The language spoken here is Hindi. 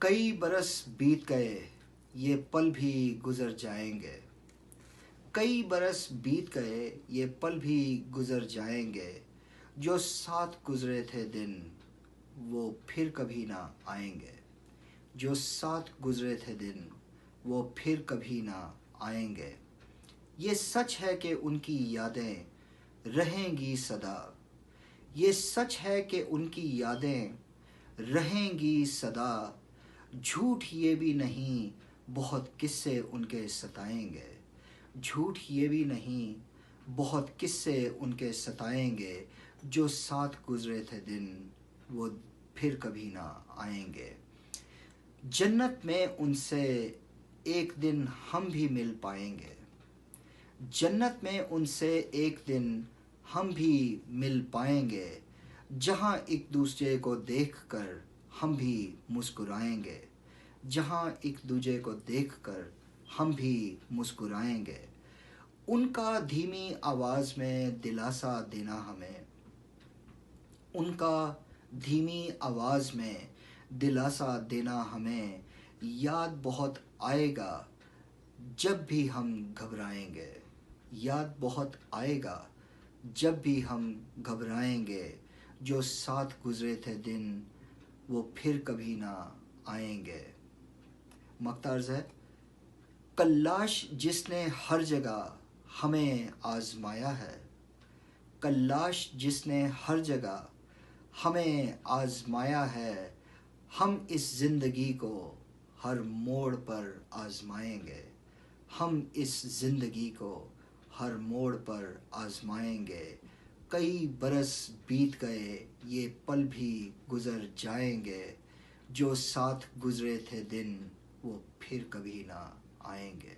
कई बरस बीत गए, ये पल भी गुजर जाएंगे। कई बरस बीत गए, ये पल भी गुजर जाएंगे। जो साथ गुजरे थे दिन, वो फिर कभी ना आएंगे। जो साथ गुजरे थे दिन, वो फिर कभी ना आएंगे। ये सच है कि उनकी यादें रहेंगी सदा। ये सच है कि उनकी यादें रहेंगी सदा। झूठ ये भी नहीं, बहुत किस्से उनके सताएंगे। झूठ ये भी नहीं, बहुत किस्से उनके सताएंगे। जो साथ गुजरे थे दिन, वो फिर कभी ना आएंगे। जन्नत में उनसे एक दिन हम भी मिल पाएंगे। जन्नत में उनसे एक दिन हम भी मिल पाएंगे। जहाँ एक दूसरे को देखकर हम भी मुस्कुराएंगे। जहाँ एक दूसरे को देखकर हम भी मुस्कुराएंगे। उनका धीमी आवाज़ में दिलासा देना हमें। उनका धीमी आवाज़ में दिलासा देना हमें। याद बहुत आएगा जब भी हम घबराएंगे। याद बहुत आएगा जब भी हम घबराएंगे। जो साथ गुजरे थे दिन, वो फिर कभी ना आएंगे। मक्तार्ज है। कल्लाश जिसने हर जगह हमें आजमाया है। कल्लाश जिसने हर जगह हमें आजमाया है। हम इस ज़िंदगी को हर मोड़ पर आजमाएंगे। हम इस ज़िंदगी को हर मोड़ पर आजमाएंगे। कई बरस बीत गए, ये पल भी गुजर जाएंगे। जो साथ गुजरे थे दिन, वो फिर कभी ना आएंगे।